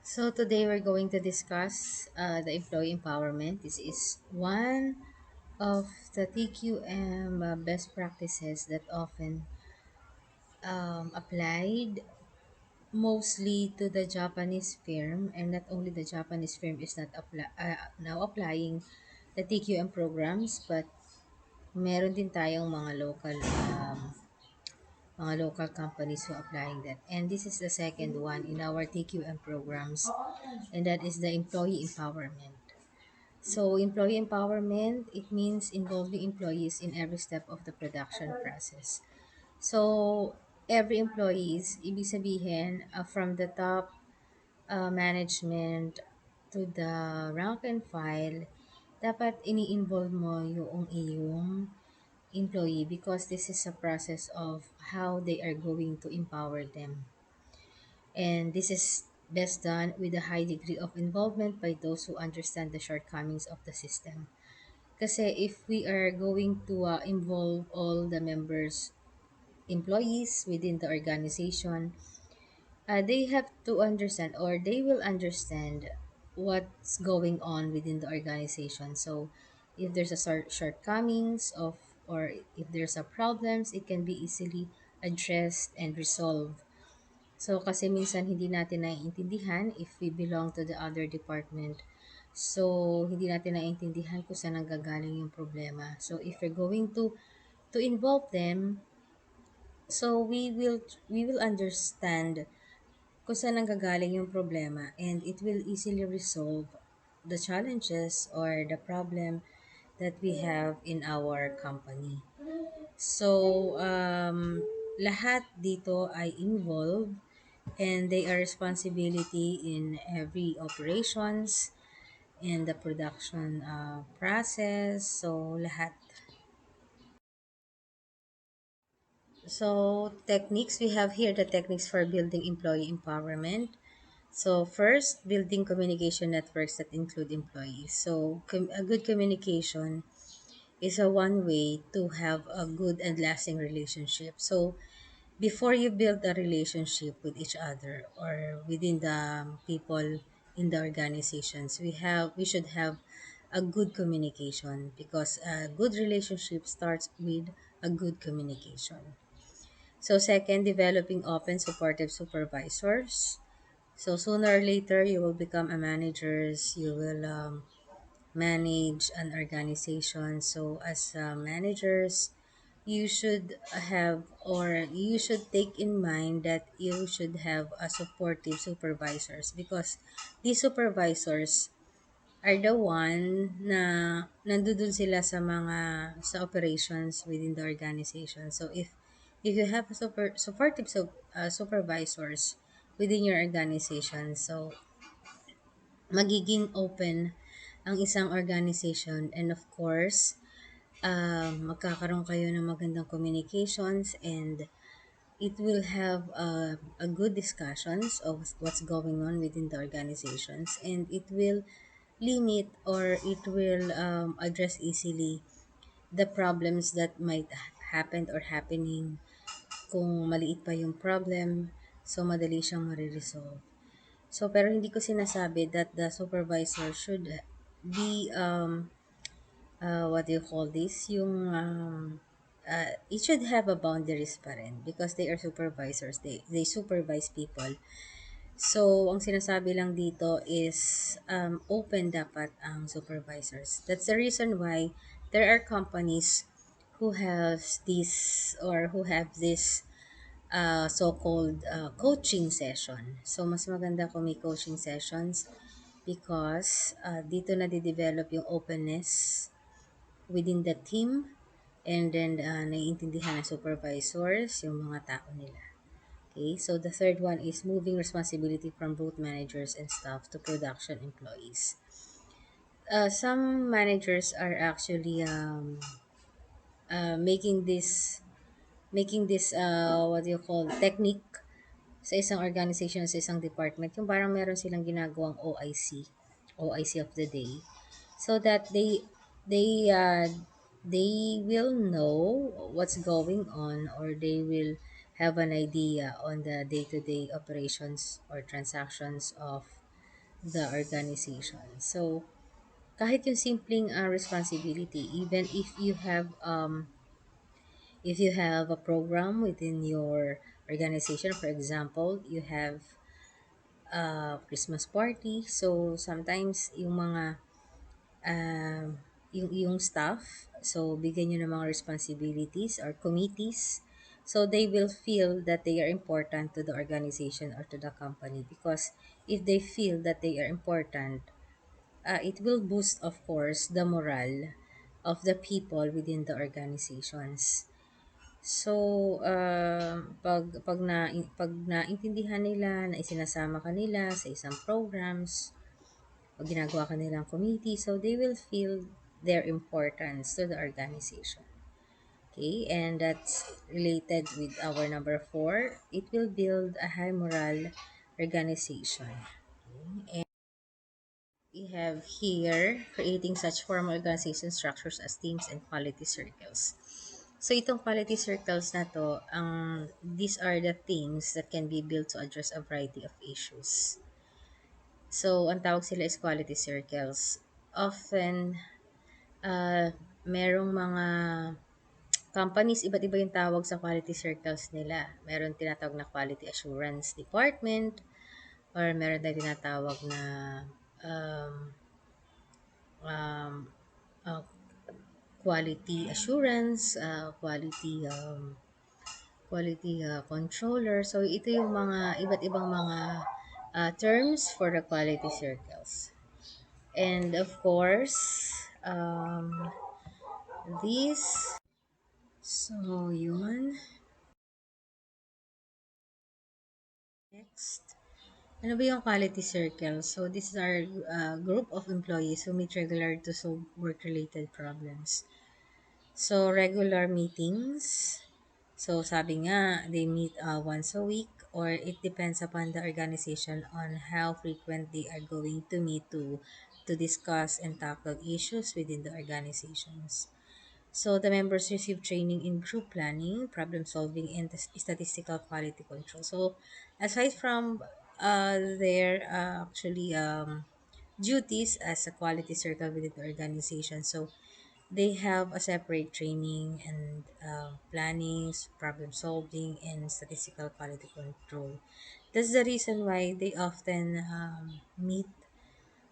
So today we're going to discuss the employee empowerment. This is one of the TQM best practices that often applied mostly to the Japanese firm, and not only the Japanese firm is not now applying the TQM programs, but meron din tayong mga local companies who are applying that. And this is the second one in our TQM programs, and that is the employee empowerment. So, employee empowerment, it means involving employees in every step of the production process. So, every employees, ibig sabihin, from the top management to the rank and file, dapat ini-involve mo yung iyong employee because this is a process of how they are going to empower them. And this is best done with a high degree of involvement by those who understand the shortcomings of the system. Kasi if we are going to involve all the members, employees within the organization, they have to understand or they will understand what's going on within the organization. So if there's a shortcomings of or if there's a problems, it can be easily addressed and resolved. So kasi minsan hindi natin naiintindihan if we belong to the other department. So hindi natin naiintindihan kung saan nanggagaling yung problema. So if we're going to involve them, so we will understand kung saan nanggagaling yung problema, and it will easily resolve the challenges or the problem that we have in our company. So, lahat dito ay involved and they are responsibility in every operations and the production process. So, lahat. So, techniques, we have here the techniques for building employee empowerment. So, first, building communication networks that include employees. So, a good communication is a one way to have a good and lasting relationship. So, before you build a relationship with each other or within the people in the organizations, we should have a good communication because a good relationship starts with a good communication. So, second, developing open, supportive supervisors. So sooner or later, you will become a managers. You will manage an organization. So as managers, you should have or you should take in mind that you should have a supportive supervisors because these supervisors are the one na nandudun sila sa operations within the organization. So if you have a supportive supervisors within your organization, so magiging open ang isang organization, and of course, magkakaroon kayo ng magandang communications, and it will have a good discussions of what's going on within the organizations, and it will limit or it will address easily the problems that might happen or happening. Kung maliit pa yung problem, so madali siyang mariresolve. So, pero hindi ko sinasabi that the supervisor should be, what do you call this? It should have a boundaries pa rin because they are supervisors. They supervise people. So, ang sinasabi lang dito is open dapat ang supervisors. That's the reason why there are companies who have this so-called coaching session. So, mas maganda kung may coaching sessions because dito na de-develop yung openness within the team, and then naiintindihan ng supervisors yung mga tao nila. Okay, so the third one is moving responsibility from both managers and staff to production employees. Some managers are actually making this what do you call technique sa isang organization, sa isang department, yung parang meron silang ginagawang OIC of the day, so that they uh, they will know what's going on, or they will have an idea on the day-to-day operations or transactions of the organization. So, kahit yung simpleng responsibility, even if you have a program within your organization, for example, you have Christmas party. So, sometimes yung mga yung staff, so bigyan nyo ng mga responsibilities or committees. So, they will feel that they are important to the organization or to the company because if they feel that they are important, it will boost, of course, the morale of the people within the organizations. So, pag naintindihan nila na isinasama kanila sa isang programs o ginagawa kanilang committee, so they will feel their importance to the organization. Okay, and that's related with our number 4. It will build a high morale organization. Okay, and we have here creating such formal organization structures as teams and quality circles. So itong quality circles na to, these are the things that can be built to address a variety of issues. So ang tawag sila is quality circles. Often, uh, merong mga companies, iba't iba yung tawag sa quality circles nila. Meron tinatawag na quality assurance department or meron na tinatawag na um, um, uh, quality assurance, quality controller. So ito yung mga iba't ibang mga terms for the quality circles. And of course, this, so yun. Next, ano ba yung quality circle? So these are a group of employees who meet regular to solve work-related problems. So regular meetings. So sabi nga, they meet once a week or it depends upon the organization on how frequent they are going to meet to discuss and tackle issues within the organizations. So the members receive training in group planning, problem solving, and statistical quality control. So aside from their actually duties as a quality circle within the organization, so they have a separate training and planning, problem solving, and statistical quality control. That's the reason why they often meet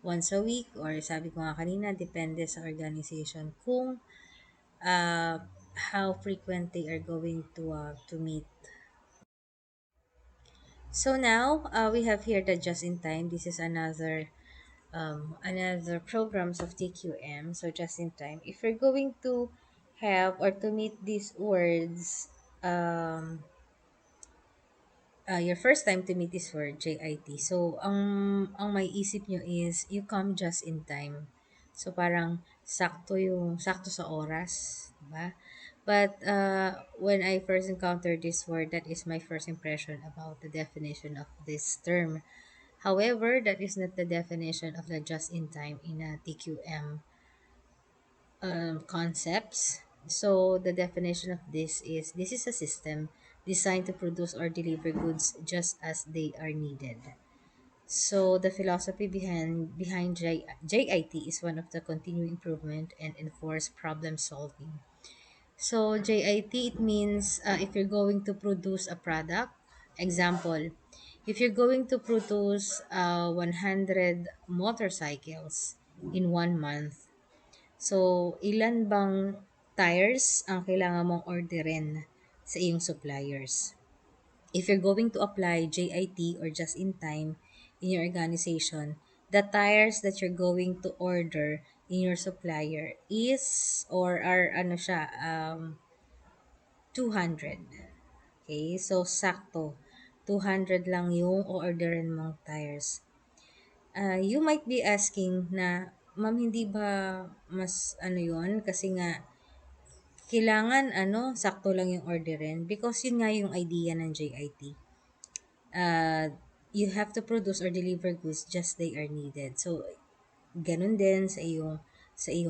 once a week or sabi ko nga kanina, depende sa organization kung uh, how frequent they are going to meet. So now we have here the just in time. This is another programs of TQM. So just in time. If you're going to have or to meet these words, your first time to meet this word, JIT. So, ang may isip nyo is, you come just in time. So, parang sakto sa oras. Diba? But, when I first encountered this word, that is my first impression about the definition of this term. However, that is not the definition of the just in time in a TQM concepts. So the definition of this is a system designed to produce or deliver goods just as they are needed. So the philosophy behind JIT is one of the continuing improvement and enforced problem solving. So JIT, it means if you're going to produce a product, example, if you're going to produce 100 motorcycles in 1 month, so, ilan bang tires ang kailangan mong orderin sa iyong suppliers? If you're going to apply JIT or just in time in your organization, the tires that you're going to order in your supplier is or are 200. Okay? So, sakto. 200 lang yung orderin mong tires. You might be asking na, ma'am, hindi ba mas ano yun? Kasi nga, kailangan sakto lang yung orderin. Because yun nga yung idea ng JIT. You have to produce or deliver goods just they are needed. So, ganun din sa iyong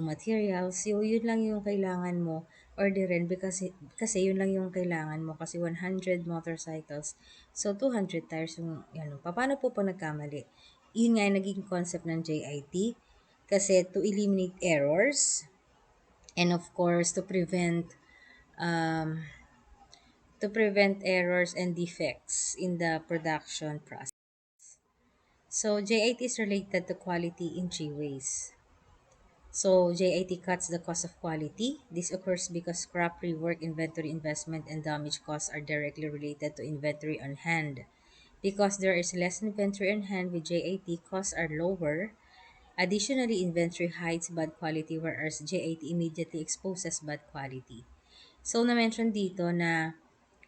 materials. So, yun lang yung kailangan mo orderin kasi yun lang yung kailangan mo kasi 100 motorcycles. So, 200 tires yung paano po pag nagkamali? Yun nga yung naging concept ng JIT. Kasi to eliminate errors and of course um, to prevent errors and defects in the production process. So JIT is related to quality in three ways. So JIT cuts the cost of quality. This occurs because scrap rework, inventory investment, and damage costs are directly related to inventory on hand. Because there is less inventory on hand with JIT, costs are lower. Additionally, inventory hides bad quality whereas JIT immediately exposes bad quality. So, na-mention dito na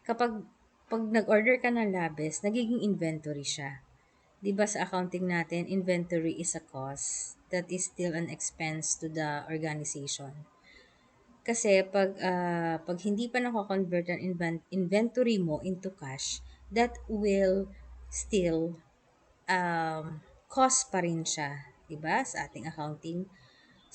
kapag nag-order ka ng labis, nagiging inventory siya. 'Di ba sa accounting natin, inventory is a cost that is still an expense to the organization. Kasi pag hindi pa nako-convert ang inventory mo into cash, that will still um, cost pa rin siya, 'di ba, sa ating accounting.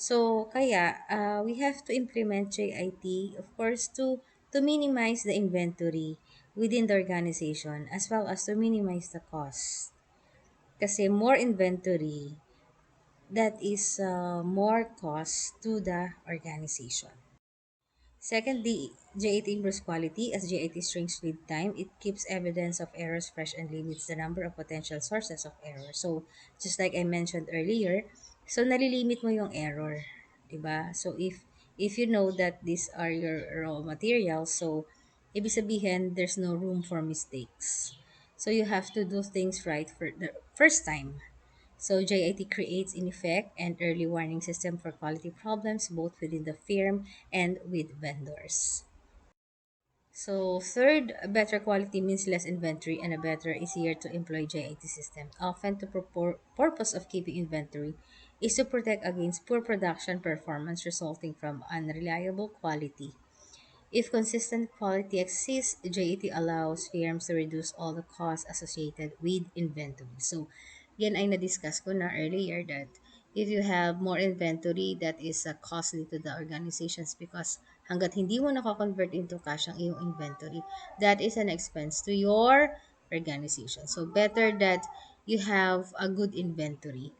So, kaya we have to implement JIT, of course, to minimize the inventory within the organization as well as to minimize the cost. Kasi more inventory, that is more cost to the organization. Secondly, JIT improves quality. As JIT shrinks with time, it keeps evidence of errors fresh and limits the number of potential sources of error. So, just like I mentioned earlier, so nalilimit mo yung error, 'di ba? So if you know that these are your raw materials, so ibig sabihin there's no room for mistakes. So you have to do things right for the first time. So JIT creates in effect an early warning system for quality problems both within the firm and with vendors. So third, better quality means less inventory and a better, easier to employ JIT system. Often the purpose of keeping inventory is to protect against poor production performance resulting from unreliable quality. If consistent quality exists, JET allows firms to reduce all the costs associated with inventory. So, yan ay na-discuss ko na earlier that if you have more inventory, that is costly to the organizations because hanggat hindi mo nakakonvert into cash ang iyong inventory, that is an expense to your organization. So, better that you have a good inventory.